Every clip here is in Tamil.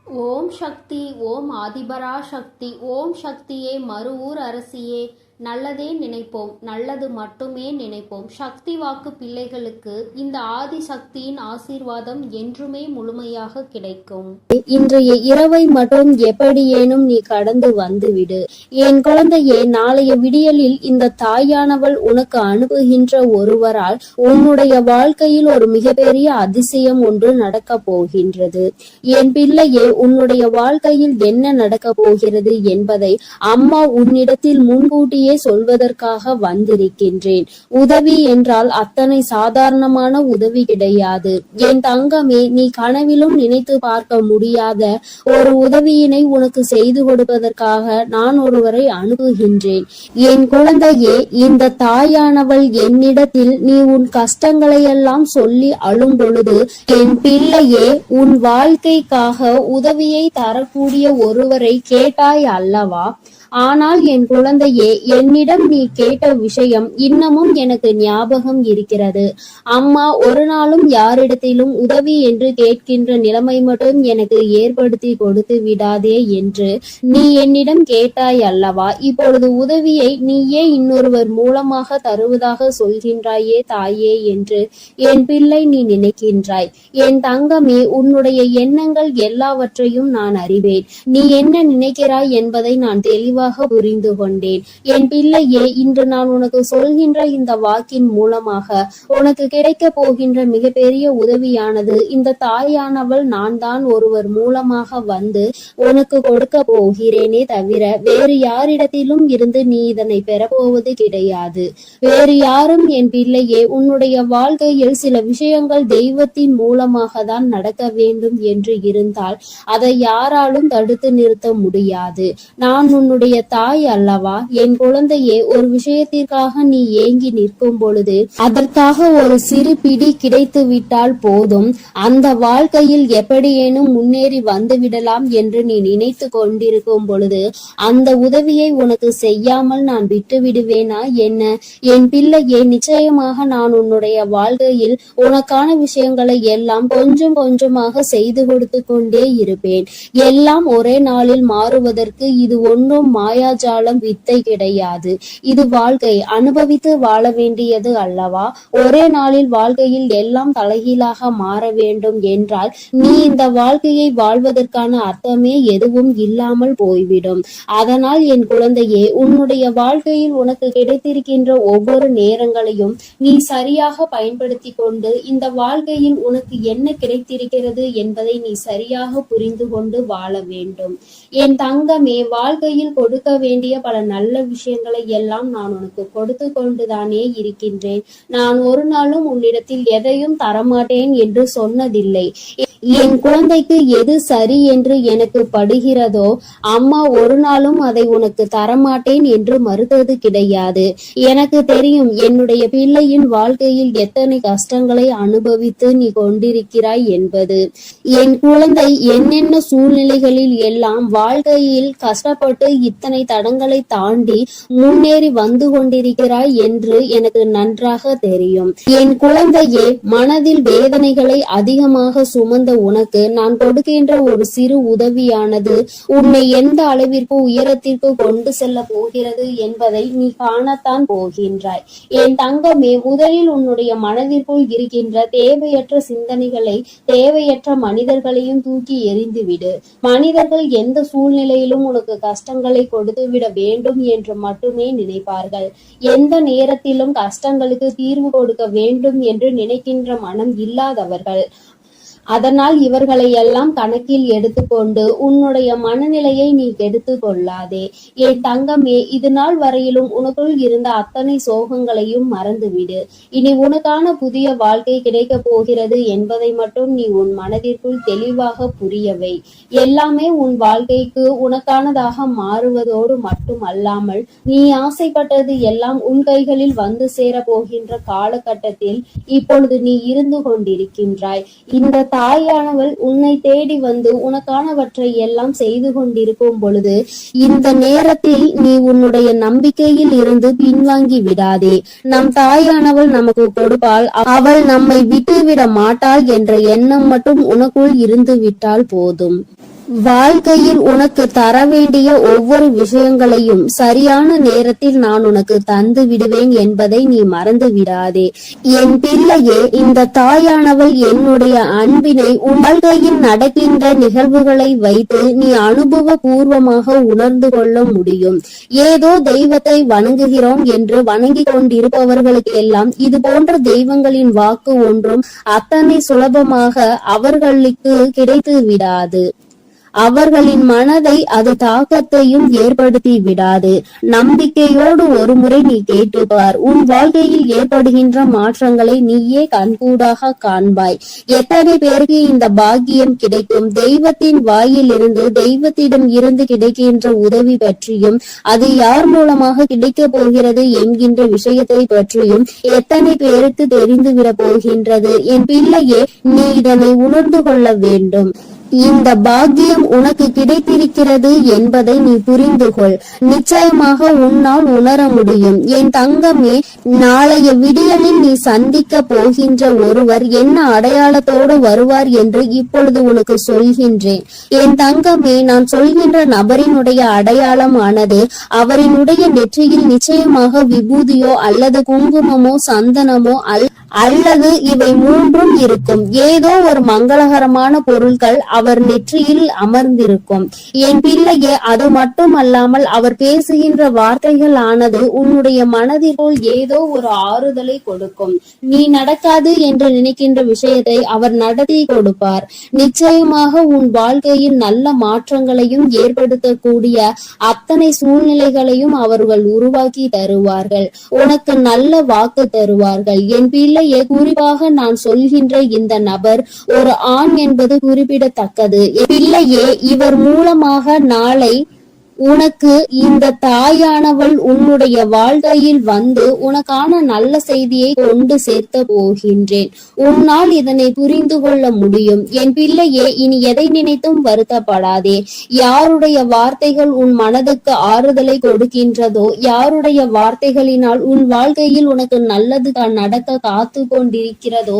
ஓம் சக்தி. ஓம் ஆதிபரா சக்தி. ஓம் சக்தியே, மறுவூர் அரசியே, நல்லதே நினைப்போம், நல்லது மட்டுமே நினைப்போம். சக்தி வாக்கு பிள்ளைகளுக்கு இந்த ஆதி சக்தியின் ஆசீர்வாதம் என்றுமே முழுமையாக கிடைக்கும். இன்றைய இரவை மட்டும் எப்படியேனும் நீ கடந்து வந்துவிடு. என் குழந்தையே, நாளைய விடியலில் இந்த தாயானவள் உனக்கு அனுப்புகின்ற ஒருவரால் உன்னுடைய வாழ்க்கையில் ஒரு மிகப்பெரிய அதிசயம் ஒன்று நடக்க போகின்றது. என் பிள்ளையே, உன்னுடைய வாழ்க்கையில் என்ன நடக்க போகிறது என்பதை அம்மா உன்னிடத்தில் முன்கூட்டியே சொல்வதற்காக வந்திருக்கின்றேன். உதவி என்றால் அத்தனை சாதாரணமான உதவி கிடையாது. என் தங்கமே, நீ கனவிலும் நினைத்து பார்க்க முடியாத ஒரு உதவியினை உனக்கு செய்து கொடுப்பதற்காக நான் ஒருவரை அனுப்புகின்றேன். என் குழந்தையே, இந்த தாயானவள் என்னிடத்தில் நீ உன் கஷ்டங்களை எல்லாம் சொல்லி அழும் பொழுது, என் பிள்ளையே, உன் வாழ்க்கைக்காக உதவியை தரக்கூடிய ஒருவரை கேட்டாய் அல்லவா? ஆனால் என் குழந்தையே, என்னிடம் நீ கேட்ட விஷயம் இன்னமும் எனக்கு ஞாபகம் இருக்கிறது. அம்மா ஒரு நாளும் யாரிடத்திலும் உதவி என்று கேட்கின்ற நிலைமை மட்டும் எனக்கு ஏற்படுத்தி கொடுத்து விடாதே என்று நீ என்னிடம் கேட்டாய் அல்லவா? இப்பொழுது உதவியை நீயே இன்னொருவர் மூலமாக தருவதாக சொல்கின்றாயே தாயே என்று என் பிள்ளை நீ நினைக்கின்றாய். என் தங்கமே, உன்னுடைய எண்ணங்கள் எல்லாவற்றையும் நான் அறிவேன். நீ என்ன நினைக்கிறாய் என்பதை நான் தெளிவாக புரிந்து கொண்டேன். என் பிள்ளையே, இன்று நான் உனக்கு சொல்கின்ற இந்த வாக்கின் மூலமாக உனக்கு கிடைக்க போகின்ற மிகப்பெரிய உதவியானது இந்த தாயானவள் நான் தான் ஒருவர் மூலமாக வந்து உனக்கு கொடுக்க போகிறேனே தவிர வேறு யாரிடத்திலும் இருந்து நீ இதனை பெறப்போவது கிடையாது. வேறு யாரும் என் பிள்ளையே, உன்னுடைய வாழ்க்கையில் சில விஷயங்கள் தெய்வத்தின் மூலமாக தான் நடக்க வேண்டும் என்று இருந்தால் அதை யாராலும் தடுத்து நிறுத்த முடியாது. நான் உன்னுடைய தாய் அல்லவா? என் குழந்தையே, ஒரு விஷயத்திற்காக நீ ஏங்கி நிற்கும் பொழுது அதற்காக ஒரு சிறு பிடி கிடைத்து விட்டால் போதும், அந்த வாழ்க்கையில் எப்படியேனும் முன்னேறி வந்து விடலாம் என்று நீ நினைத்து கொண்டிருக்கும் பொழுது அந்த உதவியை உனக்கு செய்யாமல் நான் விட்டு விடுவேனா என்ன? என் பிள்ளையே, நிச்சயமாக நான் உன்னுடைய வாழ்க்கையில் உனக்கான விஷயங்களை எல்லாம் கொஞ்சம் கொஞ்சமாக செய்து கொடுத்து கொண்டே இருப்பேன். எல்லாம் ஒரே நாளில் மாறுவதற்கு இது ஒன்றும் மாயாஜாலம் வித்தை கிடையாது. இது வாழ்க்கை, அனுபவித்து வாழ வேண்டியது அல்லவா? ஒரே நாளில் வாழ்க்கையில் எல்லாம் தலைகீழாக மாற வேண்டும் என்றால் நீ இந்த வாழ்க்கையை வாழ்வதற்கான அர்த்தமே எதுவும் இல்லாமல் போய்விடும். அதனால் என் குழந்தையே, உன்னுடைய வாழ்க்கையில் உனக்கு கிடைத்திருக்கின்ற ஒவ்வொரு நேரங்களையும் நீ சரியாக பயன்படுத்தி கொண்டு இந்த வாழ்க்கையில் உனக்கு என்ன கிடைத்திருக்கிறது என்பதை நீ சரியாக புரிந்து கொண்டு வாழ வேண்டும். என் தங்கமே, வாழ்க்கையில் கொடுக்க வேண்டிய பல நல்ல விஷயங்களை எல்லாம் நான் உனக்கு கொடுத்து கொண்டுதானே இருக்கின்றேன். நான் ஒரு நாளும் உன்னிடத்தில் எதையும் தரமாட்டேன் என்று சொன்னதில்லை. என் குழந்தைக்கு எது சரி என்று எனக்கு படுகிறதோ அம்மா ஒரு நாளும் அதை உனக்கு தரமாட்டேன் என்று மறுத்தது கிடையாது. எனக்கு தெரியும் என்னுடைய பிள்ளையின் வாழ்க்கையில் எத்தனை கஷ்டங்களை அனுபவித்து நீ கொண்டிருக்கிறாய் என்பது. என் குழந்தை என்னென்ன சூழ்நிலைகளில் எல்லாம் வாழ்க்கையில் கஷ்டப்பட்டு இத்தனை தடங்களை தாண்டி முன்னேறி வந்து கொண்டிருக்கிறாய் என்று எனக்கு நன்றாக தெரியும். என் குழந்தையே, மனதில் வேதனைகளை அதிகமாக சுமந்த உனக்கு நான் கொடுக்கின்ற ஒரு சிறு உதவியானது உன்னை எந்த அளவிற்கு உயரத்திற்கு கொண்டு செல்ல போகிறது என்பதை நீ காணத்தான் போகின்றாய். என் தங்கமே, முதலில் உன்னுடைய மனதிற்குள் இருக்கின்ற தேவையற்ற சிந்தனைகளை, தேவையற்ற மனிதர்களையும் தூக்கி எறிந்துவிடு. மனிதர்கள் எந்த சூழ்நிலையிலும் உனக்கு கஷ்டங்களை கொடுத்து விட வேண்டும் என்று மட்டுமே நினைப்பார்கள். எந்த நேரத்திலும் கஷ்டங்களுக்கு தீர்வு கொடுக்க வேண்டும் என்று நினைக்கின்ற மனம் இல்லாதவர்கள். அதனால் இவர்களை எல்லாம் கணக்கில் எடுத்துக்கொண்டு உன்னுடைய மனநிலையை நீ கெடுத்து கொள்ளாதே. என் தங்கமே, இது நாள் வரையிலும் உனக்குள் இருந்த அத்தனை சோகங்களையும் மறந்துவிடு. இனி உனக்கான புதிய வாழ்க்கை கிடைக்க போகிறது என்பதை மட்டும் நீ உன் மனதிற்குள் தெளிவாக புரியவை. எல்லாமே உன் வாழ்க்கைக்கு உனக்கானதாக மாறுவதோடு மட்டும் அல்லாமல் நீ ஆசைப்பட்டது எல்லாம் உன் கைகளில் வந்து சேர போகின்ற காலகட்டத்தில் இப்பொழுது நீ இருந்து கொண்டிருக்கின்றாய். இந்த தாயானவள் உன்னை தேடி வந்து உனக்கானவற்றை எல்லாம் செய்து கொண்டிருக்கும் பொழுது இந்த நேரத்தில் நீ உன்னுடைய நம்பிக்கையில் இருந்து பின்வாங்கி விடாதே. நம் தாயானவள் நமக்கு கொடுப்பாள், அவள் நம்மை விட்டுவிட மாட்டாள் என்ற எண்ணம் மட்டும் உனக்குள் இருந்து விட்டால் போதும். வாழ்க்கையில் உனக்கு தர வேண்டிய ஒவ்வொரு விஷயங்களையும் சரியான நேரத்தில் நான் உனக்கு தந்து விடுவேன் என்பதை நீ மறந்து விடாதே. என் பிள்ளையே, இந்த தாயானவள் என்னுடைய அன்பினை உன் வாழ்க்கையில் நடக்கின்ற நிகழ்வுகளை வைத்து நீ அனுபவ பூர்வமாக உணர்ந்து கொள்ள முடியும். ஏதோ தெய்வத்தை வணங்குகிறோம் என்று வணங்கி கொண்டிருப்பவர்களுக்கு எல்லாம் இது போன்ற தெய்வங்களின் வாக்கு ஒன்றும் அத்தனை சுலபமாக அவர்களுக்கு கிடைத்து விடாது. அவர்களின் மனதை அது தாக்கத்தையும் ஏற்படுத்தி விடாது. நம்பிக்கையோடு ஒரு முறை நீ கேட்டுப்பார். உன் வாழ்க்கையில் ஏற்படுகின்ற மாற்றங்களை நீயே கண்கூடாக காண்பாய். எத்தனை பேருக்கு இந்த பாக்கியம் கிடைக்கும்? தெய்வத்தின் வாயில் இருந்து, தெய்வத்திடம் இருந்து கிடைக்கின்ற உதவி பற்றியும், அது யார் மூலமாக கிடைக்க போகிறது என்கின்ற விஷயத்தை பற்றியும் எத்தனை பேருக்கு தெரிந்துவிட போகின்றது? என் பிள்ளையே, நீ இதனை உணர்ந்து கொள்ள வேண்டும். இந்த பாக்கியம் உனக்கு கிடைத்திருக்கிறது என்பதை நீ புரிந்து கொள். நிச்சயமாக உன்னால் உணர முடியும். என் தங்கமே, நாளைய விடியலில் நீ சந்திக்க போகின்ற ஒருவர் என்ன அடையாளத்தோடு வருவார் என்று இப்பொழுது உனக்கு சொல்கின்றேன். என் தங்கமே, நான் சொல்கின்ற நபரினுடைய அடையாளமானது அவரினுடைய நெற்றியில் நிச்சயமாக விபூதியோ அல்லது குங்குமமோ சந்தனமோ அல்லது இவை மூன்றும் இருக்கும். ஏதோ ஒரு மங்களகரமான பொருட்கள் அவர் நெற்றியில் அமர்ந்திருக்கும். என் பிள்ளையே, அது மட்டுமல்லாமல் அவர் பேசுகின்ற வார்த்தைகள் ஆனது உன்னுடைய மனதிற்குள் ஏதோ ஒரு ஆறுதலை கொடுக்கும். நீ நடக்காது என்று நினைக்கின்ற விஷயத்தை அவர் நடத்தி கொடுப்பார். நிச்சயமாக உன் வாழ்க்கையில் நல்ல மாற்றங்களையும் ஏற்படுத்தக்கூடிய அத்தனை சூழ்நிலைகளையும் அவர்கள் உருவாக்கி தருவார்கள். உனக்கு நல்ல வாக்கு தருவார்கள். என் பிள்ளை, குறிப்பாக நான் சொல்கின்ற இந்த நபர் ஒரு ஆண் என்பது குறிப்பிடத்தக்கது. பிள்ளையே, இவர் மூலமாக நாளை உனக்கு இந்த தாயானவள் உன்னுடைய வாழ்க்கையில் வந்து உனக்கான நல்ல செய்தியை கொண்டு சேர்த்த போகின்றேன். உன்னால் இதனை புரிந்து கொள்ள முடியும். என் பிள்ளையே, இனி எதை நினைத்தும் வருத்தப்படாதே. யாருடைய வார்த்தைகள் உன் மனதுக்கு ஆறுதலை கொடுக்கின்றதோ, யாருடைய வார்த்தைகளினால் உன் வாழ்க்கையில் உனக்கு நல்லது நடக்க காத்து கொண்டிருக்கிறதோ,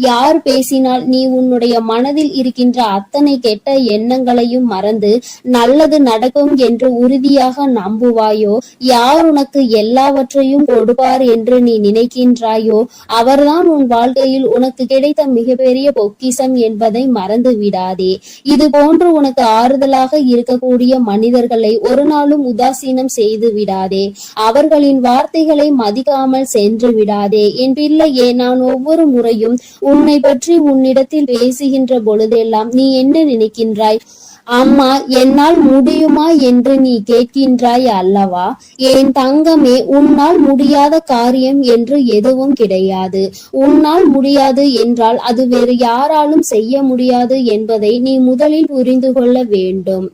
யார் பேசினால் நீ உன்னுடைய மனதில் இருக்கின்ற அத்தனை கெட்ட எண்ணங்களையும் மறந்து நல்லது நடக்கும் என்று உறுதியாக நம்புவாயோ, யார் உனக்கு எல்லாவற்றையும் கொடுப்பார் என்று நீ நினைக்கின்றாயோ, அவர்தான் உன் வாழ்க்கையில் உனக்கு கிடைத்த மிகப்பெரிய பொக்கிஷம் என்பதை மறந்து விடாதே. இது போன்று உனக்கு ஆறுதலாக இருக்கக்கூடிய மனிதர்களை ஒரு நாளும் உதாசீனம் செய்து விடாதே. அவர்களின் வார்த்தைகளை மதிக்காமல் சென்று விடாதே. என் பிள்ளையே, நான் ஒவ்வொரு முறையும் உன்னை பற்றி உன்னிடத்தில் பேசுகின்ற பொழுதெல்லாம் நீ என்ன நினைக்கின்றாய்? அம்மா, என்னால் முடியுமா என்று நீ கேட்கின்றாய் அல்லவா? என் தங்கமே, உன்னால் முடியாத காரியம் என்று எதுவும் கிடையாது. உன்னால் முடியாது என்றால் அது வேறு யாராலும் செய்ய முடியாது என்பதை நீ முதலில் புரிந்து கொள்ள வேண்டும்.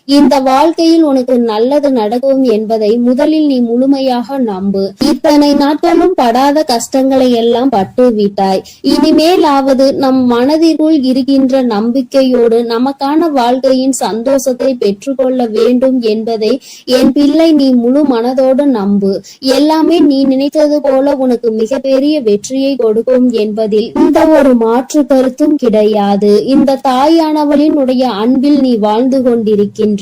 இந்த வாழ்க்கையில் உனக்கு நல்லது நடக்கும் என்பதை முதலில் நீ முழுமையாக நம்பு. இத்தனை நாட்களும் படாத கஷ்டங்களை எல்லாம் பட்டு விட்டாய். இனிமேலாவது நம் மனதிற்குள் இருக்கின்ற நம்பிக்கையோடு நமக்கான வாழ்க்கையின் சந்தோஷத்தை பெற்றுக்கொள்ள வேண்டும் என்பதை என் பிள்ளை நீ முழு மனதோடு நம்பு. எல்லாமே நீ நினைத்தது போல உனக்கு மிகப்பெரிய வெற்றியை கொடுக்கும் என்பதில் இந்த ஒரு மாற்று கருத்தும் கிடையாது. இந்த தாயானவளின் அன்பில் நீ வாழ்ந்து கொண்டிருக்கின்ற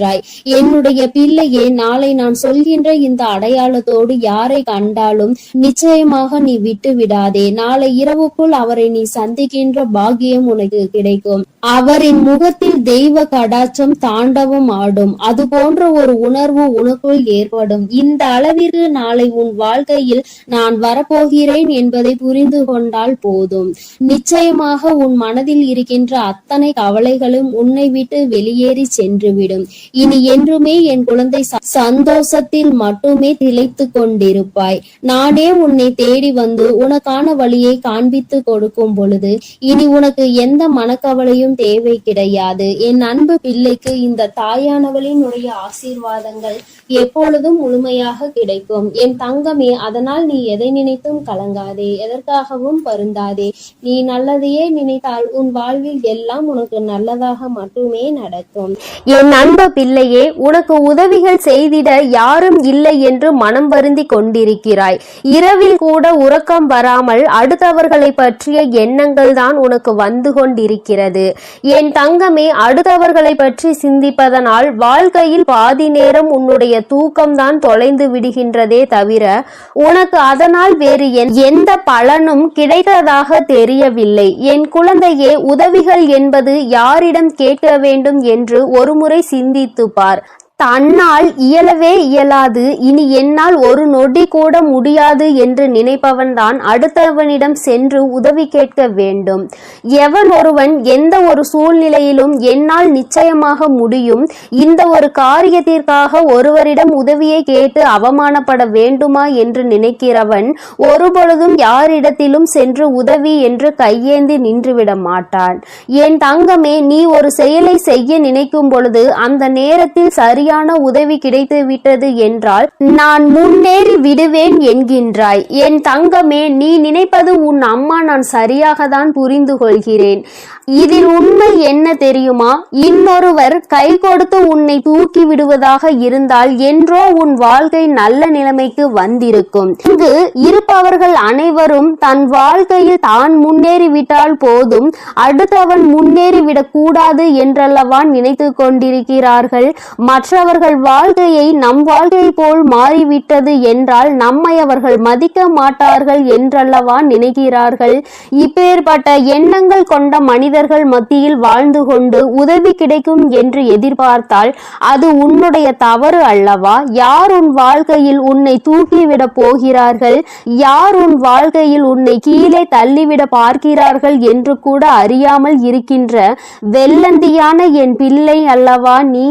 என்னுடைய பிள்ளையே, நாளை நான் சொல்கின்ற இந்த அடையாளத்தோடு யாரை கண்டாலும் நிச்சயமாக நீ விட்டு விடாதே. நாளை இரவுக்குள் அவரை நீ சந்திக்கின்ற பாக்கியம் உனக்கு கிடைக்கும். அவரின் முகத்தில் தெய்வ கடாட்சம் தாண்டவம் ஆடும். அது போன்ற ஒரு உணர்வு உனக்குள் ஏற்படும். இந்த அளவிற்கு நாளை உன் வாழ்க்கையில் நான் வரப்போகிறேன் என்பதை புரிந்து கொண்டால் போதும். நிச்சயமாக உன் மனதில் இருக்கின்ற அத்தனை கவலைகளும் உன்னை விட்டு வெளியேறி சென்றுவிடும். இனி என்றுமே என் குழந்தை சந்தோஷத்தில் மட்டுமே திளைத்து கொண்டிருப்பாய். நானே உன்னை தேடி வந்து உனக்கான வழியை காண்பித்து கொடுக்கும் பொழுது இனி உனக்கு எந்த மனக்கவலையும் தேவை கிடையாது. என் அன்பு பிள்ளைக்கு இந்த தாயானவளினுடைய ஆசீர்வாதங்கள் எப்பொழுதும் முழுமையாக கிடைக்கும். என் தங்கமே, அதனால் நீ எதை நினைத்தும் கலங்காதே, எதற்காகவும் வருந்தாதே. நீ நல்லதையே நினைத்தால் உன் வாழ்வில் எல்லாம் உனக்கு நல்லதாக மட்டுமே நடக்கும். என் அன்பு பிள்ளையே, உனக்கு உதவிகள் செய்திட யாரும் இல்லை என்று மனம் வருந்தி கொண்டிருக்கிறாய். இரவில் கூட உறக்கம் வராமல் அடுத்தவர்களை பற்றிய எண்ணங்கள் தான் உனக்கு வந்து கொண்டிருக்கிறது. என் தங்கமே, அடுத்தவர்களை பற்றி சிந்திப்பதனால் வாழ்க்கையில் பாதி நேரம் உன்னுடைய தூக்கம்தான் தொலைந்து விடுகின்றதே தவிர உனக்கு அதனால் வேறு எந்த பலனும் கிடைத்ததாக தெரியவில்லை. என் குழந்தையே, உதவிகள் என்பது யாரிடம் கேட்க வேண்டும் என்று ஒருமுறை சிந்தித்து பார். தன்னால் இயலவே இயலாது, இனி என்னால் ஒரு நொடி கூட முடியாது என்று நினைப்பவன்தான் அடுத்தவனிடம் சென்று உதவி கேட்க வேண்டும். எவன் ஒருவன் எந்த ஒரு சூழ்நிலையிலும் என்னால் நிச்சயமாக முடியும், இந்த ஒரு காரியத்திற்காக ஒருவரிடம் உதவியை கேட்டு அவமானப்பட வேண்டுமா என்று நினைக்கிறவன் ஒருபொழுதும் யாரிடத்திலும் சென்று உதவி என்று கையேந்தி நின்றுவிட மாட்டான். என் தங்கமே, நீ ஒரு செயலை செய்ய நினைக்கும் பொழுது அந்த நேரத்தில் சரியான உதவி கிடைத்து விட்டது என்றால் நான் முன்னேறி விடுவேன் என்கின்றாய். என் தங்கமே, நீ நினைப்பது உன் அம்மா நான் சரியாக தான் புரிந்து கொள்கிறேன். இதில் உண்மை என்ன தெரியுமா? இன்னொருவர் கை கொடுத்து உன்னை தூக்கி விடுவதாக இருந்தால் என்றோ உன் வாழ்க்கை நல்ல நிலைமைக்கு வந்திருக்கும். இங்கு இருப்பவர்கள் அனைவரும் தன் வாழ்க்கையில் தான் முன்னேறிவிட்டால் போதும், அடுத்தவன் முன்னேறிவிடக் கூடாது என்றல்லவா நினைத்து கொண்டிருக்கிறார்கள். மற்றவர்கள் வாழ்க்கையை நம் வாழ்க்கை போல் மாறிவிட்டது என்றால் நம்மை அவர்கள் மதிக்க மாட்டார்கள் என்றல்லவா நினைக்கிறார்கள். இப்பேற்பட்ட எண்ணங்கள் கொண்ட மனிதர்கள் மத்தியில் வாழ்ந்து கொண்டு உதவி கிடைக்கும் என்று எதிர்பார்த்தால் அது உன்னுடைய தவறு அல்லவா? யார் உன் வாழ்க்கையில் உன்னை தூக்கிவிட போகிறார்கள், யார் உன் வாழ்க்கையில் உன்னை கீழே தள்ளிவிட பார்க்கிறார்கள் என்று கூட அறியாமல் இருக்கின்ற வெள்ளந்தியான என் பிள்ளை அல்லவா நீ?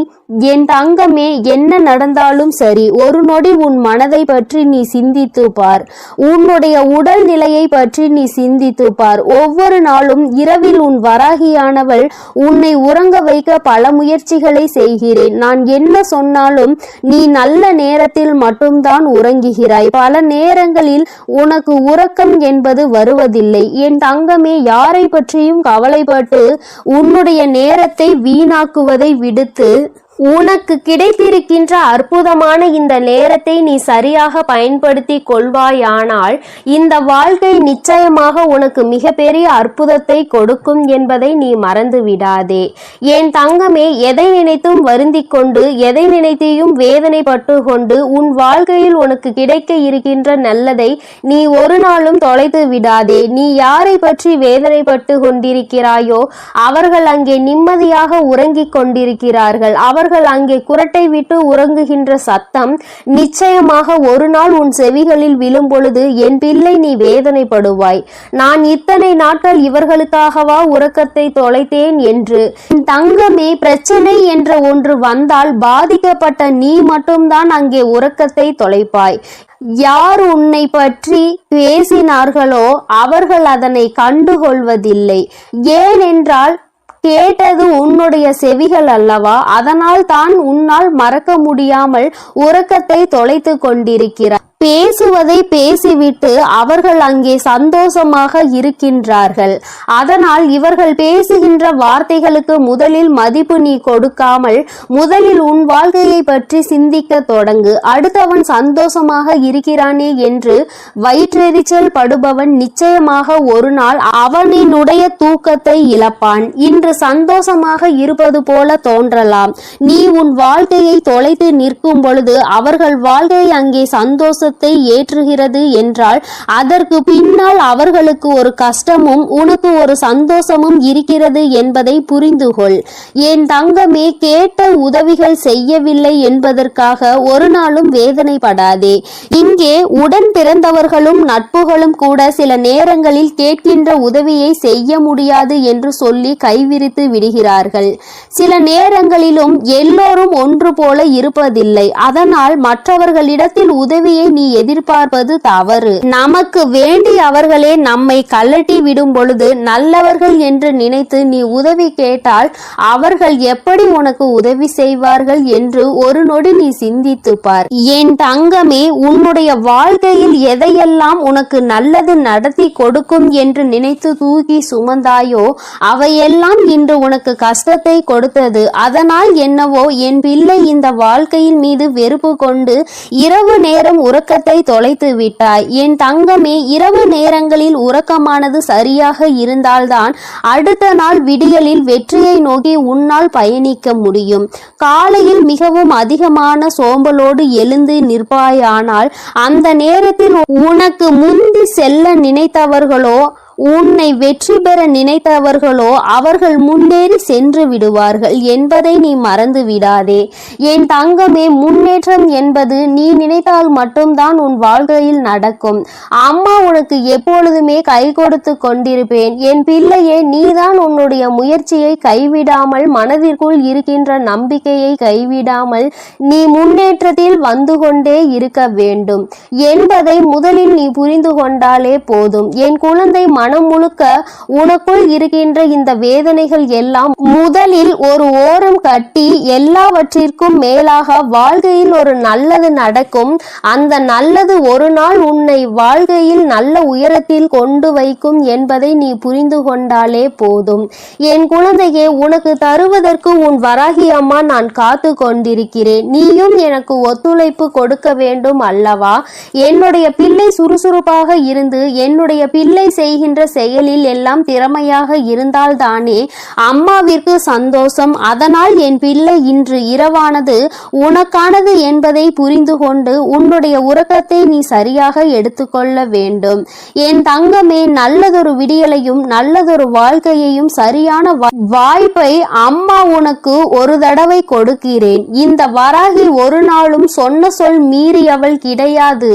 என் தங்கமே, என்ன நடந்தாலும் சரி, ஒரு நொடி உன் மனதை பற்றி நீ சிந்தித்து பார். உன்னுடைய உடல் நிலையை பற்றி நீ சிந்தித்து பார். ஒவ்வொரு நாளும் இரவில் உன் வராகியானவள் உன்னை உறங்க வைக்க பல முயற்சிகளை செய்கிறேன். நான் என்ன சொன்னாலும் நீ நல்ல நேரத்தில் மட்டும்தான் உறங்குகிறாய். பல நேரங்களில் உனக்கு உறக்கம் என்பது வருவதில்லை. என் தங்கமே, யாரை பற்றியும் கவலைப்பட்டு உன்னுடைய நேரத்தை வீணாக்குவதை விடுத்து உனக்கு கிடைத்திருக்கின்ற அற்புதமான இந்த நேரத்தை நீ சரியாக பயன்படுத்தி கொள்வாயானால் இந்த வாழ்க்கை நிச்சயமாக உனக்கு மிகப்பெரிய அற்புதத்தை கொடுக்கும் என்பதை நீ மறந்து விடாதே. என் தங்கமே, எதை நினைத்தும் வருந்திக் கொண்டு எதை நினைத்தையும் வேதனைப்பட்டு கொண்டு உன் வாழ்க்கையில் உனக்கு கிடைக்க இருக்கின்ற நல்லதை நீ ஒரு நாளும் தொலைத்து விடாதே. நீ யாரை பற்றி வேதனைப்பட்டு கொண்டிருக்கிறாயோ அவர்கள் அங்கே நிம்மதியாக உறங்கிக் கொண்டிருக்கிறார்கள். அவர்கள் அங்கே குரட்டை விட்டு உறங்குகின்ற சத்தம் நிச்சயமாக ஒரு நாள் உன் செவிகளில் விழும் பொழுது என் பிள்ளை நீ வேதனைப்படுவாய். நான் இத்தனை நாட்கள் இவர்களுக்காகவா உறக்கத்தை தொலைத்தேன் என்று. தங்கமே, பிரச்சனை என்ற ஒன்று வந்தால் பாதிக்கப்பட்ட நீ மட்டும்தான் அங்கே உறக்கத்தை தொலைப்பாய். யார் உன்னை பற்றி பேசினார்களோ அவர்கள் அதனை கண்டுகொள்வதில்லை. ஏனென்றால் கேட்டது உன்னுடைய செவிகள் அல்லவா? அதனால் தான் உன்னால் மறக்க முடியாமல் உறக்கத்தை தொலைத்து கொண்டிருக்கிறார். பேசுவதை பேசிவிட்டு அவர்கள் அங்கே சந்தோஷமாக இருக்கின்றார்கள். அதனால் இவர்கள் பேசுகின்ற வார்த்தைகளுக்கு முதலில் மதிப்பு நீ கொடுக்காமல் முதலில் உன் வாழ்க்கையை பற்றி சிந்திக்க தொடங்கு. அடுத்தவன் சந்தோஷமாக இருக்கிறானே என்று வயிற்றெரிச்சல் படுபவன் நிச்சயமாக ஒரு நாள் அவனினுடைய தூக்கத்தை இழப்பான். இன்று சந்தோஷமாக இருப்பது போல தோன்றலாம். நீ உன் வாழ்க்கையை தொலைத்து நிற்கும் பொழுது அவர்கள் வாழ்க்கை அங்கே சந்தோஷ ஏற்றுகிறது என்றால் அதற்கு பின்னால் அவர்களுக்கு ஒரு கஷ்டமும் உனக்கு ஒரு சந்தோஷமும் இருக்கிறது என்பதை புரிந்து கொள். என் தங்கமே, கேட்ட உதவிகள் செய்யவில்லை என்பதற்காக ஒரு நாளும் வேதனைப்படாதே. இங்கே உடன் பிறந்தவர்களும் நட்புகளும் கூட சில நேரங்களில் கேட்கின்ற உதவியை செய்ய முடியாது என்று சொல்லி கைவிரித்து விடுகிறார்கள். சில நேரங்களிலும் எல்லோரும் ஒன்று போல இருப்பதில்லை. அதனால் மற்றவர்களிடத்தில் உதவியை நீ எதிர்பார்ப்பது தவறு. நமக்கு வேண்டி அவர்களே நம்மை கழட்டி விடும் பொழுது நல்லவர்கள் என்று நினைத்து நீ உதவி கேட்டால் அவர்கள் எப்படி உனக்கு உதவி செய்வார்கள் என்று ஒரு நொடி நீ சிந்தித்து பார். என் தங்கமே, உன்னுடைய வாழ்க்கையில் எதையெல்லாம் உனக்கு நல்லது நடத்தி கொடுக்கும் என்று நினைத்து தூக்கி சுமந்தாயோ அவையெல்லாம் இன்று உனக்கு கஷ்டத்தை கொடுத்தது. அதனால் என்னவோ என் பிள்ளை இந்த வாழ்க்கையின் மீது வெறுப்பு கொண்டு இரவு நேரம் உறக்கத்தை தொலைத்து விட்டாய். என் தங்கமே, இரவு நேரங்களில் உறக்கமானது சரியாக இருந்தால்தான் அடுத்த நாள் விடியலில் வெற்றியை நோக்கி உன்னால் பயணிக்க முடியும். காலையில் மிகவும் அதிகமான சோம்பலோடு எழுந்து நிற்பாயானால் அந்த நேரத்தில் உனக்கு முந்தி செல்ல நினைத்தவர்களோ உன்னை வெற்றி பெற நினைத்தவர்களோ அவர்கள் முன்னேறி சென்று விடுவார்கள் என்பதை நீ மறந்து விடாதே. என் தங்கமே, முன்னேற்றம் என்பது நீ நினைத்தால் மட்டும்தான் உன் வாழ்க்கையில் நடக்கும். அம்மா உனக்கு எப்பொழுதுமே கை கொடுத்து கொண்டிருப்பேன். என் பிள்ளையே, நீதான் உன்னுடைய முயற்சியை கைவிடாமல், மனதிற்குள் இருக்கின்ற நம்பிக்கையை கைவிடாமல் நீ முன்னேற்றத்தில் வந்து கொண்டே இருக்க வேண்டும் என்பதை முதலில் நீ புரிந்து கொண்டாலே போதும். என் குழந்தை, மனம் முழுக்க உனக்குள் இருக்கின்ற இந்த வேதனைகள் எல்லாம் முதலில் ஒரு ஓரம் கட்டி எல்லாவற்றிற்கும் மேலாக வாழ்க்கையில் ஒரு நல்லது நடக்கும். அந்த நல்லது ஒரு நாள் உன்னை வாழ்க்கையில் நல்ல உயரத்தில் கொண்டு வைக்கும் என்பதை நீ புரிந்து கொண்டாலே போதும். என் குழந்தையே, உனக்கு தருவதற்கு உன் வராகி அம்மா நான் காத்து கொண்டிருக்கிறேன். நீயும் எனக்கு ஒத்துழைப்பு கொடுக்க வேண்டும் அல்லவா? என்னுடைய பிள்ளை சுறுசுறுப்பாக இருந்து என்னுடைய பிள்ளை செய்கின்ற செயலில் எல்லாம் திறமையாக இருந்தால்தானே அம்மாவிற்கு சந்தோஷம். அதனால் என் பிள்ளை இன்று இரவானது உனக்கானது என்பதை புரிந்து கொண்டு உன்னுடைய உறக்கத்தை நீ சரியாக எடுத்துக்கொள்ள வேண்டும். என் தங்கமே, நல்லதொரு விடியலையும் நல்லதொரு வாழ்க்கையையும் சரியான வாய்ப்பை அம்மா உனக்கு ஒரு தடவை கொடுக்கிறேன். இந்த வராகி ஒரு நாளும் சொன்ன சொல் மீறியவள் கிடையாது.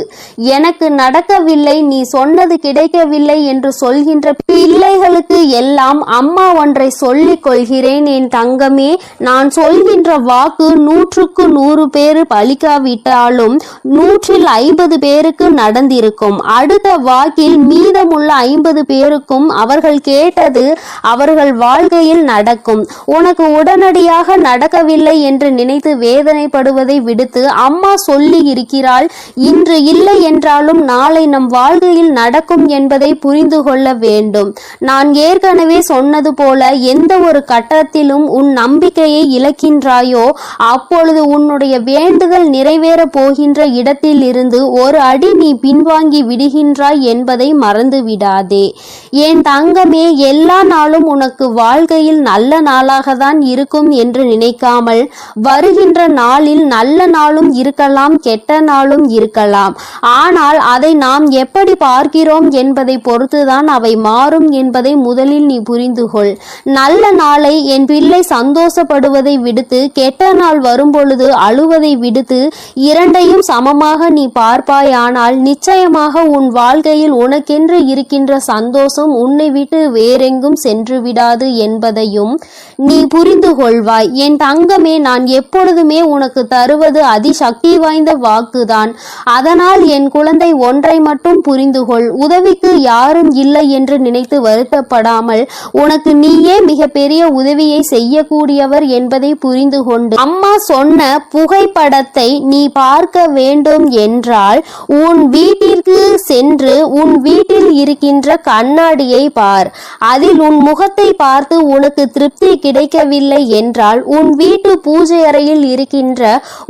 எனக்கு நடக்கவில்லை, நீ சொன்னது கிடைக்கவில்லை என்று சொல்கின்ற பிள்ளைகளுக்கு எல்லாம் அம்மா ஒன்றை சொல்லிக் கொள்கிறேன். என் தங்கமே, நான் சொல்கின்ற வாக்கு 100க்கு 100 பேர் பலிக்காவிட்டாலும் 150 பேருக்கு நடந்திருக்கும். அடுத்த வாக்கில் மீதமுள்ள 50 பேருக்கும் அவர்கள் கேட்டது அவர்கள் வாழ்க்கையில் நடக்கும். உனக்கு உடனடியாக நடக்கவில்லை என்று நினைத்து வேதனைப்படுவதை விடுத்து அம்மா சொல்லி இருக்கிறாள், இன்று இல்லை என்றாலும் நாளை நம் வாழ்க்கையில் நடக்கும் என்பதை புரிந்து கொள்ள வேண்டும். நான் ஏற்கனவே சொன்னது போல எந்த ஒரு கட்டத்திலும் உன் நம்பிக்கையை இழக்கின்றாயோ அப்பொழுது உன்னுடைய வேண்டுதல் நிறைவேற போகின்ற இடத்தில் இருந்து ஒரு அடி நீ பின்வாங்கி விடுகின்றாய் என்பதை மறந்து விடாதே. என் தங்கமே, எல்லா நாளும் உனக்கு வாழ்க்கையில் நல்ல நாளாக தான் இருக்கும் என்று நினைக்காமல் வருகின்ற நாளில் நல்ல நாளும் இருக்கலாம், கெட்ட நாளும் இருக்கலாம். ஆனால் அதை நாம் எப்படி பார்க்கிறோம் என்பதை பொறுத்துதான் அவை மாறும் என்பதை முதலில் நீ புரிந்து கொள். நல்ல நாளை என் பிள்ளை சந்தோஷப்படுவதை விடுத்து கெட்ட நாள் வரும்பொழுது அழுவதை விடுத்து இரண்டையும் சமமாக நீ பார்ப்பாயானால் நிச்சயமாக உன் வாழ்க்கையில் உனக்கென்று இருக்கின்ற சந்தோஷம் உன்னை விட்டு வேறெங்கும் சென்று விடாது என்பதையும் நீ புரிந்து கொள்வாய். என் தங்கமே, நான் எப்பொழுதுமே உனக்கு தருவது அதிசக்தி வாய்ந்த வாக்குதான். அதனால் என் குழந்தை, ஒன்றை மட்டும் புரிந்து கொள். உதவிக்கு யாரும் இல்லை என்று நினைத்து வருத்தப்படாமல் உனக்கு நீயே மிகப்பெரிய உதவியை செய்யக்கூடியவர் என்பதை புரிந்து கொண்டு அம்மா சொன்ன புகைப்படத்தை நீ பார்க்க வேண்டும் என்றால் உன் வீட்டிற்கு சென்று உன் வீட்டில் இருக்கின்ற கண்ணாடியை பார். அதில் உன் முகத்தை பார்த்து உனக்கு திருப்தி கிடைக்கவில்லை என்றால் உன் வீட்டு பூஜை அறையில் இருக்கின்ற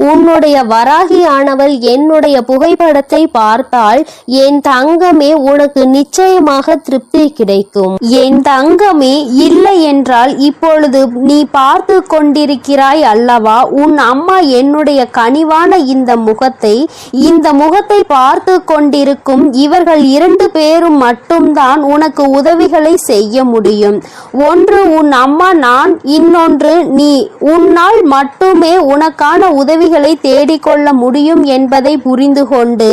உன்னுடைய வராகி ஆனவள் என்னுடைய புகைப்படத்தை பார்த்தால் என் தங்கமே, உனக்கு நிச்சயமாக திருப்தி கிடைக்கும். என் தங்கமே, இல்லை என்றால் இப்பொழுது நீ பார்த்து கொண்டிருக்கிறாய் அல்லவா, உன் அம்மா என்னுடைய கனிவான இந்த முகத்தை பார்த்து கொண்டிருக்கும் இவர்கள் 2 பேரும் மட்டும்தான் உனக்கு உதவிகளை செய்ய முடியும். ஒன்று உன் அம்மா நான், இன்னொன்று நீ. உன்னால் மட்டுமே உனக்கான உதவிகளை தேடிக்கொள்ள முடியும் என்பதை புரிந்து கொண்டு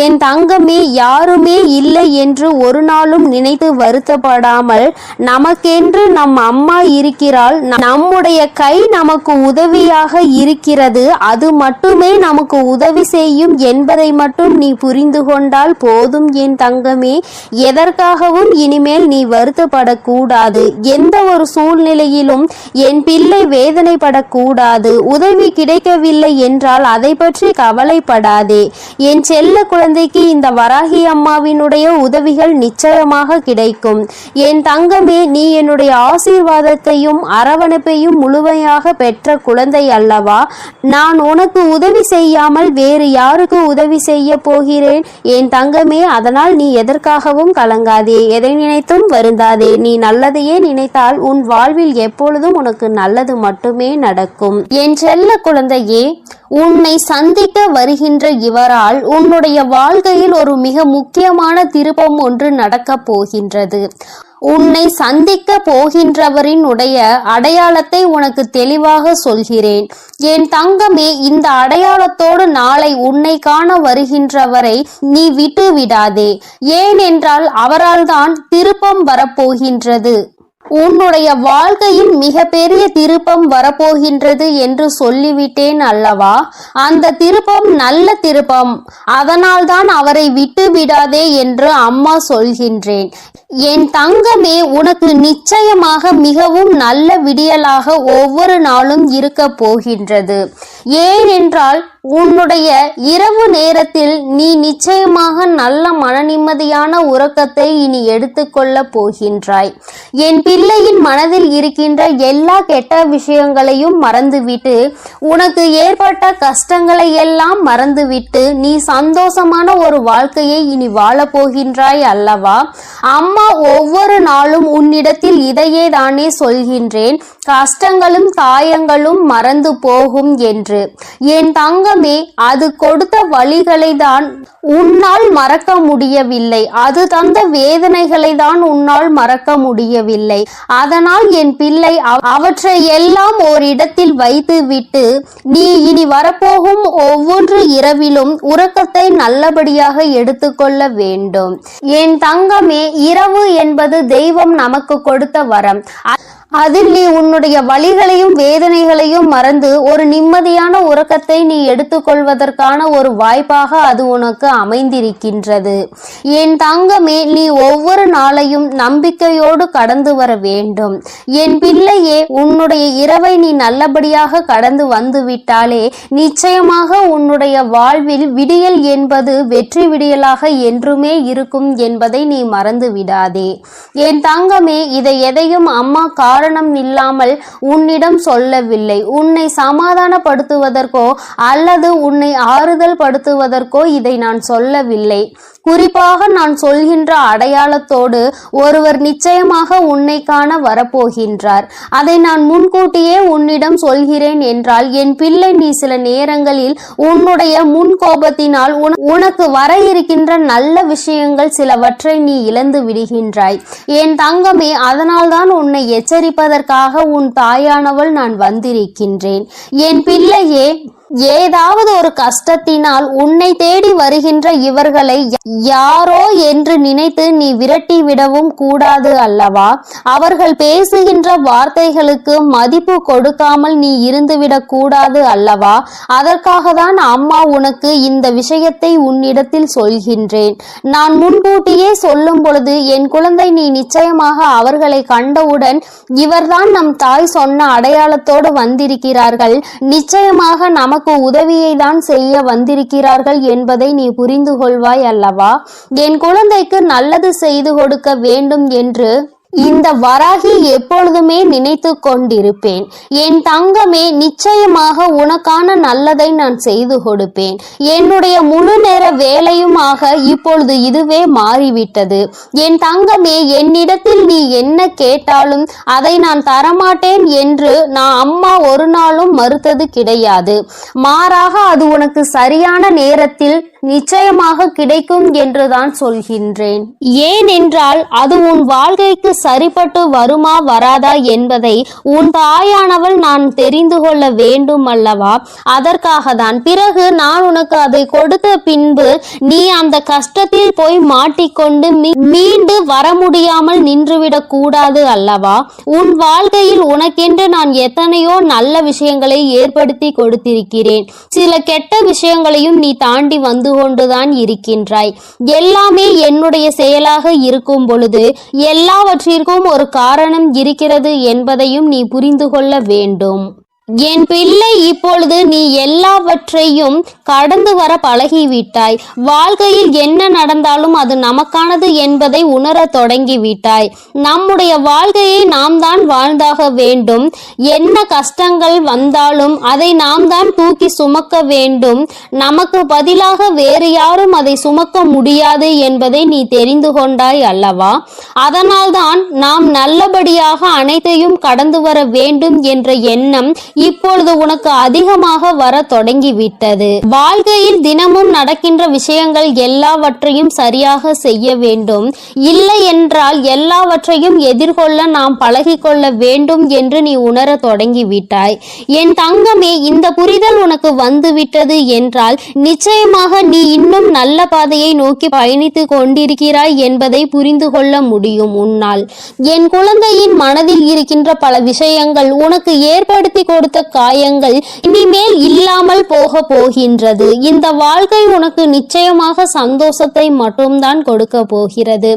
என் தங்கமே, யாருமே இல்லை என்று ஒரு நாள் நாளும் நினைத்து வருத்தப்படாமல், நமக்கென்று நம் அம்மா இருக்கிறாள், நம்முடைய கை நமக்கு உதவியாக இருக்கிறது, அது மட்டுமே நமக்கு உதவி செய்யும் என்பதை மட்டும் நீ புரிந்து கொண்டால் போதும் என் தங்கமே. எதற்காகவும் இனிமேல் நீ வருத்தப்படக்கூடாது. எந்த ஒரு சூழ்நிலையிலும் என் பிள்ளை வேதனைப்படக்கூடாது. உதவி கிடைக்கவில்லை என்றால் அதை பற்றி கவலைப்படாதே. என் செல்ல குழந்தைக்கு இந்த வராகி அம்மாவினுடைய உதவிகள் நிச்சயமாக கிடைக்கும். என் தங்கமே, நீ என்னுடைய ஆசீர்வாதத்தையும் அரவணைப்பையும் முழுமையாக பெற்ற குழந்தை அல்லவா? நான் உனக்கு உதவி செய்யாமல் வேறு யாருக்கு உதவி செய்ய போகிறேன் என் தங்கமே? அதனால் நீ எதற்காகவும் கலங்காதே, எதை நினைத்தும் வருந்தாதே. நீ நல்லதையே நினைத்தால் உன் வாழ்வில் எப்பொழுதும் உனக்கு நல்லது மட்டுமே நடக்கும். என் செல்ல குழந்தையே, உன்னை சந்திக்க வருகின்ற இவரால் உன்னுடைய வாழ்க்கையில் ஒரு மிக முக்கியமான திருப்பம் ஒன்று நடக்கப் போகின்றது. உன்னை சந்திக்க போகின்றவரினுடைய அடையாளத்தை உனக்கு தெளிவாக சொல்கிறேன் என் தங்கமே. இந்த அடையாளத்தோடு நாளை உன்னை காண வருகின்றவரை நீ விட்டு விடாதே. ஏனென்றால் அவரால் தான் திருப்பம் வரப்போகின்றது. உன்னுடைய வாழ்க்கையில் மிகப்பெரிய திருப்பம் வரப்போகின்றது என்று சொல்லிவிட்டேன் அல்லவா? அந்த திருப்பம் நல்ல திருப்பம். அதனால்தான் அவரை விட்டு விடாதே என்று அம்மா சொல்கின்றேன். என் தங்கமே, உனக்கு நிச்சயமாக மிகவும் நல்ல விடியலாக ஒவ்வொரு நாளும் இருக்க போகின்றது. ஏனென்றால் உன்னுடைய இரவு நேரத்தில் நீ நிச்சயமாக நல்ல மனநிம்மதியான உறக்கத்தை இனி எடுத்துக்கொள்ள போகின்றாய். என் பிள்ளையின் மனதில் இருக்கின்ற எல்லா கெட்ட விஷயங்களையும் மறந்துவிட்டு, உனக்கு ஏற்பட்ட கஷ்டங்களை எல்லாம் மறந்துவிட்டு நீ சந்தோஷமான ஒரு வாழ்க்கையை இனி வாழப் போகின்றாய் அல்லவா? அம்மா ஒவ்வொரு நாளும் உன்னிடத்தில் இதையே தானே சொல்கின்றேன், கஷ்டங்களும் காயங்களும் மறந்து போகும் என்று. என் தங்கமே, அது கொடுத்த வழிகளை தான் உன்னால் மறக்க முடியவில்லை. அது தந்த வேதனைகளை தான் உன்னால் மறக்க முடியவில்லை. அதனால் என் பிள்ளை அவற்றை எல்லாம் ஓரிடத்தில் வைத்து விட்டு நீ இனி வரப்போகும் ஒவ்வொரு இரவிலும் உறக்கத்தை நல்லபடியாக எடுத்துக்கொள்ள வேண்டும். என் தங்கமே, இரவு என்பது தெய்வம் நமக்கு கொடுத்த வரம். அதில் நீ உன்னுடைய வலிகளையும் வேதனைகளையும் மறந்து ஒரு நிம்மதியான உறக்கத்தை நீ எடுத்துக்கொள்வதற்கான ஒரு வாய்ப்பாக அது உனக்கு அமைந்திருக்கின்றது. என் தங்கமே, நீ ஒவ்வொரு நாளையும் நம்பிக்கையோடு கடந்து வர வேண்டும். என் பிள்ளையே, உன்னுடைய இரவை நீ நல்லபடியாக கடந்து வந்து விட்டாலே நிச்சயமாக உன்னுடைய வாழ்வில் விடியல் என்பது வெற்றி விடியலாக என்றுமே இருக்கும் என்பதை நீ மறந்து விடாதே. என் தங்கமே, இதை எதையும் அம்மா காரணம் இல்லாமல் உன்னிடம் சொல்லவில்லை. உன்னை சமாதானப்படுத்துவதற்கோ அல்லது உன்னை ஆறுதல் படுத்துவதற்கோ இதை நான் சொல்லவில்லை. குறிப்பாக நான் சொல்கின்ற அடையாளத்தோடு ஒருவர் நிச்சயமாக உன்னை காண வரப்போகின்றார். அதை நான் முன்கூட்டியே உன்னிடம் சொல்கிறேன் என்றால் என் பிள்ளை, நீ சில நேரங்களில் உன்னுடைய முன் கோபத்தினால் உனக்கு வர இருக்கின்ற நல்ல விஷயங்கள் சிலவற்றை நீ இழந்து விடுகின்றாய். என் தங்கமே, அதனால்தான் உன்னை எச்சரிப்பதற்காக உன் தாயானவள் நான் வந்திருக்கின்றேன். என் பிள்ளையே, ஏதாவது ஒரு கஷ்டத்தினால் உன்னை தேடி வருகின்ற இவர்களை யாரோ என்று நினைத்து நீ விரட்டி விடவும் கூடாது அல்லவா? அவர்கள் பேசுகின்ற வார்த்தைகளுக்கு மதிப்பு கொடுக்காமல் நீ இருந்துவிடக் கூடாது அல்லவா? அதற்காக தான் அம்மா உனக்கு இந்த விஷயத்தை உன்னிடத்தில் சொல்கின்றேன். நான் முன்கூட்டியே சொல்லும் பொழுது என் குழந்தை, நீ நிச்சயமாக அவர்களை கண்டவுடன் இவர்தான் நம் தாய் சொன்ன அடையாளத்தோடு வந்திருக்கிறார்கள், நிச்சயமாக நமக்கு உதவியை தான் செய்ய வந்திருக்கிறார்கள் என்பதை நீ புரிந்து கொள்வாய் அல்லவா? என் குழந்தைக்கு நல்லது செய்து கொடுக்க வேண்டும் என்று இந்த வராகி எப்பொழுதுமே நினைத்து கொண்டிருப்பேன். என் தங்கமே, நிச்சயமாக உனக்கான நல்லதை நான் செய்து கொடுப்பேன். என்னுடைய முழு நேர வேலையுமாக இப்பொழுது இதுவே மாறிவிட்டது. என் தங்கமே, என்னிடத்தில் நீ என்ன கேட்டாலும் அதை நான் தரமாட்டேன் என்று நான் அம்மா ஒரு நாளும் மறுத்தது கிடையாது. மாறாக அது உனக்கு சரியான நேரத்தில் நிச்சயமாக கிடைக்கும் என்றுதான் சொல்கின்றேன். ஏனென்றால் அது உன் வாழ்க்கைக்கு சரிப்பட்டு வருமா வராதா என்பதை உன் தாயானவள் நான் தெரிந்து கொள்ள வேண்டும் அல்லவா? அதற்காக தான். பிறகு நான் உனக்கு அதை கொடுத்த பின்பு நீ அந்த கஷ்டத்தில் போய் மாட்டிக்கொண்டு மீண்டு வர முடியாமல் நின்றுவிடக் கூடாது அல்லவா? உன் வாழ்க்கையில் உனக்கென்று நான் எத்தனையோ நல்ல விஷயங்களை ஏற்படுத்தி கொடுத்திருக்கிறேன். சில கெட்ட விஷயங்களையும் நீ தாண்டி வந்து கொண்டுதான் இருக்கின்றாய். எல்லாமே என்னுடைய செயலாக இருக்கும் பொழுது எல்லாவற்றிற்கும் ஒரு காரணம் இருக்கிறது என்பதையும் நீ புரிந்து கொள்ள வேண்டும். என் பிள்ளை, இப்பொழுது நீ எல்லாவற்றையும் கடந்து வர பழகிவிட்டாய். வாழ்க்கையில் என்ன நடந்தாலும் அது நமக்கானது என்பதை உணர தொடங்கிவிட்டாய். நம்முடைய வாழ்க்கையை நாம் தான் வாழ்ந்தாக வேண்டும். என்ன கஷ்டங்கள் வந்தாலும் அதை நாம் தான் தூக்கி சுமக்க வேண்டும். நமக்கு பதிலாக வேறு யாரும் அதை சுமக்க முடியாது என்பதை நீ தெரிந்து கொண்டாய் அல்லவா? அதனால்தான் நாம் நல்லபடியாக அனைத்தையும் கடந்து வர வேண்டும் என்ற எண்ணம் இப்பொழுது உனக்கு அதிகமாக வர தொடங்கிவிட்டது. வாழ்க்கையில் தினமும் நடக்கின்ற விஷயங்கள் எல்லாவற்றையும் சரியாக செய்ய வேண்டும். இல்லை என்றால் எல்லாவற்றையும் எதிர்கொள்ள நாம் பழகிக்கொள்ள வேண்டும் என்று நீ உணர தொடங்கிவிட்டாய். என் தங்கமே, இந்த புரிதல் உனக்கு வந்துவிட்டது என்றால் நிச்சயமாக நீ இன்னும் நல்ல பாதையை நோக்கி பயணித்து கொண்டிருக்கிறாய் என்பதை புரிந்து கொள்ள முடியும் உன்னால். என் குழந்தையின் மனதில் இருக்கின்ற பல விஷயங்கள் உனக்கு ஏற்படுத்தி கொடுத்த காயங்கள் இனிமேல் இல்லாமல் போக போகின்றது. இந்த வாழ்க்கை உனக்கு நிச்சயமாக சந்தோஷத்தை மட்டும்தான் கொடுக்க போகிறது.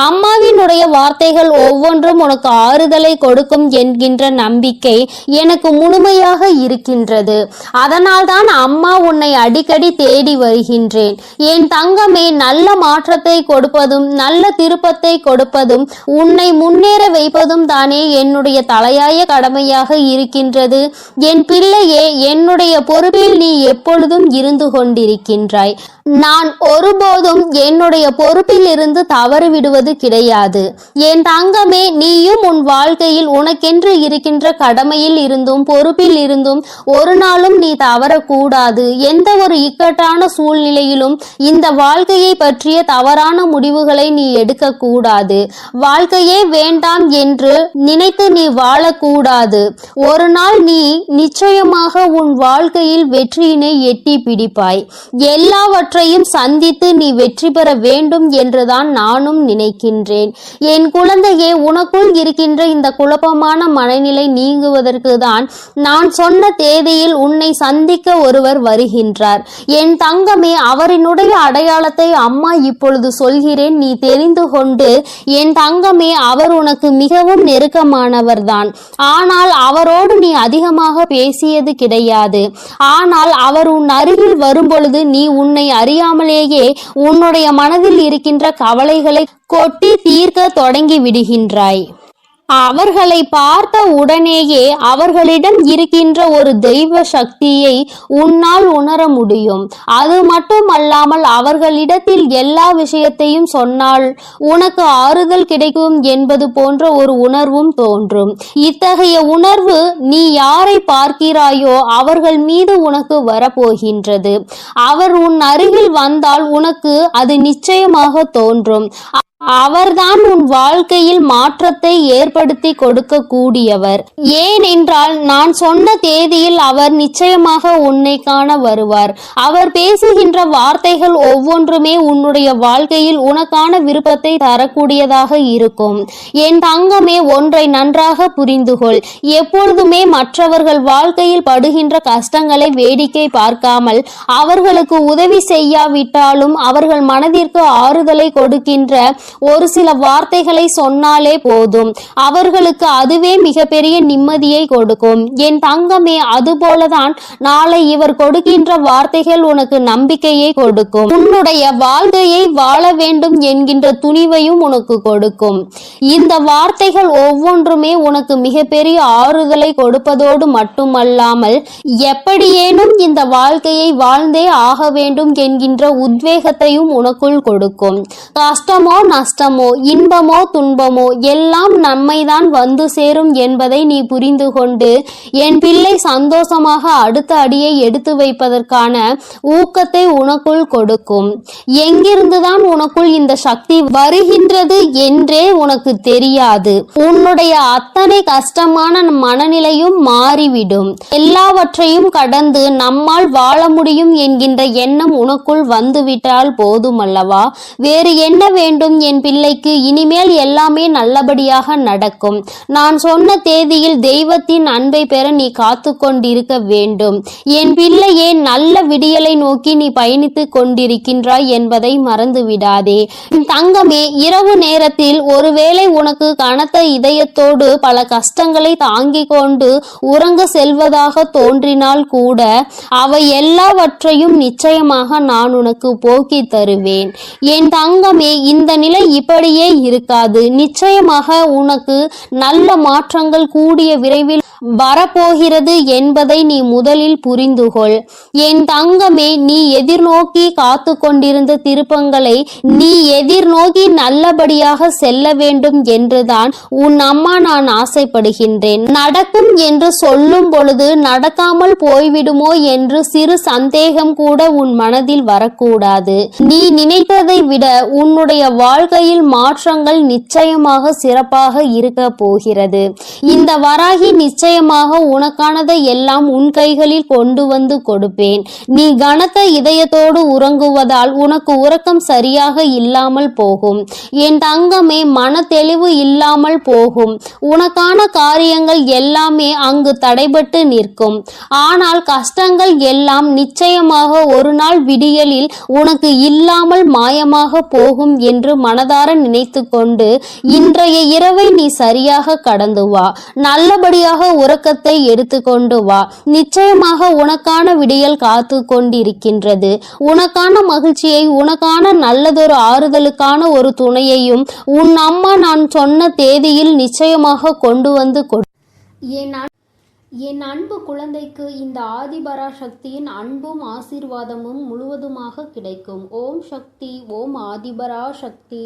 அம்மாவினுடைய வார்த்தைகள் ஒவ்வொன்றும் உனக்கு ஆறுதலை கொடுக்கும் என்கின்ற நம்பிக்கை எனக்கு முழுமையாக இருக்கின்றது. அதனால்தான் அம்மா உன்னை அடிக்கடி தேடி வருகின்றேன். என் தங்கமே, நல்ல மாற்றத்தை கொடுப்பதும் நல்ல திருப்பத்தை கொடுப்பதும் உன்னை முன்னேற வைப்பதும் தானே என்னுடைய தலையாய கடமையாக இருக்கின்றது. என் பிள்ளையே, என்னுடைய பொறுப்பில் நீ எப்பொழுதும் இருந்து கொண்டிருக்கின்றாய். நான் ஒருபோதும் என்னுடைய பொறுப்பில் இருந்து தவறு விடுவது கிடையாது. என் தங்கமே, நீயும் உன் வாழ்க்கையில் உனக்கென்று இருக்கின்ற கடமையில் இருந்தும் பொறுப்பில் இருந்தும் ஒரு நாளும் நீ தவறக்கூடாது. எந்த ஒரு இக்கட்டான சூழ்நிலையிலும் இந்த வாழ்க்கையை பற்றிய தவறான முடிவுகளை நீ எடுக்கக்கூடாது. வாழ்க்கையே வேண்டாம் என்று நினைத்து நீ வாழக்கூடாது. ஒரு நாள் நீ நிச்சயமாக உன் வாழ்க்கையில் வெற்றியினை எட்டி பிடிப்பாய். எல்லாவற்றையும் சந்தித்து நீ வெற்றி பெற வேண்டும் என்றுதான் நானும் நினைக்கின்றேன். என் குழந்தையே, உனக்குள் இருக்கின்ற இந்த குழப்பமான மனநிலை நீங்குவதற்கு தான் நான் சொன்ன தேதியில் உன்னை சந்திக்க ஒருவர் வருகின்றார். என் தங்கமே, அவரினுடைய அடையாளத்தை அம்மா இப்பொழுது சொல்கிறேன், நீ தெரிந்து கொண்டு. என் தங்கமே, அவர் உனக்கு மிகவும் நெருக்கமானவர்தான். ஆனால் அவரோடு நீ அதிகமாக பேசியது கிடையாது. ஆனால் அவர் உன் அருகில் வரும்பொழுது நீ உன்னை அறியாமலேயே உன்னுடைய மனதில் இருக்கின்ற கவலைகளை கொட்டி தீர்க்க தொடங்கி விடுகின்றாய். அவர்களை பார்த்த உடனேயே அவர்களிடம் இருக்கின்ற ஒரு தெய்வ சக்தியை உன்னால் உணர முடியும். அது மட்டுமல்லாமல் அவர்களிடத்தில் எல்லா விஷயத்தையும் சொன்னால் உனக்கு ஆறுதல் கிடைக்கும் என்பது போன்ற ஒரு உணர்வும் தோன்றும். இத்தகைய உணர்வு நீ யாரை பார்க்கிறாயோ அவர்கள் மீது உனக்கு வரப்போகின்றது. அவர் உன் அருகில் வந்தால் உனக்கு அது நிச்சயமாக தோன்றும். அவர்தான் உன் வாழ்க்கையில் மாற்றத்தை ஏற்படுத்தி கொடுக்க கூடியவர். ஏனென்றால் நான் சொன்ன தேதியில் அவர் நிச்சயமாக உன்னை காண வருவார். அவர் பேசுகின்ற வார்த்தைகள் ஒவ்வொன்றுமே உன்னுடைய வாழ்க்கையில் உனக்கான விருப்பத்தை தரக்கூடியதாக இருக்கும். என் தங்கமே, ஒன்றை நன்றாக புரிந்துகொள். எப்பொழுதுமே மற்றவர்கள் வாழ்க்கையில் படுகின்ற கஷ்டங்களை வேடிக்கை பார்க்காமல் அவர்களுக்கு உதவி செய்யாவிட்டாலும் அவர்கள் மனதிற்கு ஆறுதலை கொடுக்கின்ற ஒரு சில வார்த்தைகளை சொன்னாலே போதும். அவர்களுக்கு அதுவே மிகப்பெரிய நிம்மதியை கொடுக்கும். என் தங்கமே, அதுபோலதான் நாளை இவர் கொடுக்கின்ற வார்த்தைகள் உனக்கு நம்பிக்கையை கொடுக்கும். உன்னுடைய வாழ்க்கையை வாழ வேண்டும் என்கின்ற துணிவையும் உனக்கு கொடுக்கும். இந்த வார்த்தைகள் ஒவ்வொன்றுமே உனக்கு மிகப்பெரிய ஆறுதலை கொடுப்பதோடு மட்டுமல்லாமல் எப்படியேனும் இந்த வாழ்க்கையை வாழ்ந்தே ஆக வேண்டும் என்கின்ற உத்வேகத்தையும் உனக்குள் கொடுக்கும். கஷ்டமோ நஷ்டமோ இன்பமோ துன்பமோ எல்லாம் நம்மைதான் வந்து சேரும் என்பதை நீ புரிந்து கொண்டு என் பிள்ளை சந்தோஷமாக அடுத்த அடியை எடுத்து வைப்பதற்கான ஊக்கத்தை உனக்குள் கொடுக்கும். எங்கிருந்துதான் உனக்குள் இந்த சக்தி வருகின்றது என்றே உனக்கு தெரியாது. உன்னுடைய அத்தனை கஷ்டமான மனநிலையும் மாறிவிடும். எல்லாவற்றையும் கடந்து நம்மால் வாழ முடியும் என்கின்ற எண்ணம் உனக்குள் வந்துவிட்டால் போதுமல்லவா? வேறு என்ன வேண்டும் என் பிள்ளைக்கு? இனிமேல் எல்லாமே நல்லபடியாக நடக்கும். நான் சொன்ன தேதியில் தெய்வத்தின் அன்பை பெற நீ காத்து கொண்டிருக்க வேண்டும். என் பிள்ளையே, நல்ல விடியலை நோக்கி நீ பயணித்துக் கொண்டிருக்கின்றாய் என்பதை மறந்து விடாதே. தங்கமே, இரவு நேரத்தில் ஒருவேளை உனக்கு கனத்த இதயத்தோடு பல கஷ்டங்களை தாங்கிக் கொண்டு உறங்க செல்வதாக தோன்றினால் கூட அவை எல்லாவற்றையும் நிச்சயமாக நான் உனக்கு போக்கி தருவேன். என் தங்கமே, இந்த நிலை இப்படியே இருக்காது. நிச்சயமாக உனக்கு நல்ல மாற்றங்கள் கூடிய விரைவில் வரப்போகிறது என்பதை நீ முதலில் புரிந்துகொள். என் தங்கமே, நீ எதிர்நோக்கி காத்து கொண்டிருந்த திருப்பங்களை நீ எதிர்நோக்கி நல்லபடியாக செல்ல வேண்டும் என்றுதான் உன் அம்மா நான் ஆசைப்படுகின்றேன். நடக்கும் என்று சொல்லும் பொழுது நடக்காமல் போய்விடுமோ என்று சிறு சந்தேகம் கூட உன் மனதில் வரக்கூடாது. நீ நினைத்ததை விட உன்னுடைய வாழ்க்கையில் மாற்றங்கள் நிச்சயமாக சிறப்பாக இருக்க போகிறது. இந்த வராகி நிச்சயமாக உனக்கானதை எல்லாம் உன் கைகளில் கொண்டு வந்து கொடுப்பேன். நீ கனத்த இதயத்தோடு உறங்குவதால் உனக்கு உறக்கம் சரியாக இல்லாமல் போகும். என் தங்கமே, மன தெளிவு இல்லாமல் போகும். உனக்கான காரியங்கள் எல்லாமே அங்கு தடைபட்டு நிற்கும். ஆனால் கஷ்டங்கள் எல்லாம் நிச்சயமாக ஒரு நாள் விடியலில் உனக்கு இல்லாமல் மாயமாக போகும் என்று மனதார நினைத்து கொண்டு இன்றைய இரவை நீ சரியாக கடந்து வா. நல்லபடியாக உறக்கத்தை எடுத்துக்கொண்டு வா. நிச்சயமாக உனக்கான விடியல் காத்து கொண்டிருக்கின்றது. உனக்கான மகிழ்ச்சியை, உனக்கான நல்லதொரு ஆறுதலுக்கான ஒரு துணையையும் உன் அம்மா நான் சொன்ன தேதியில் நிச்சயமாக கொண்டு வந்து கொடு. என் அன்பு குழந்தைக்கு இந்த ஆதிபராசக்தியின் அன்பும் ஆசீர்வாதமும் முழுவதுமாக கிடைக்கும். ஓம் சக்தி, ஓம் ஆதிபராசக்தி.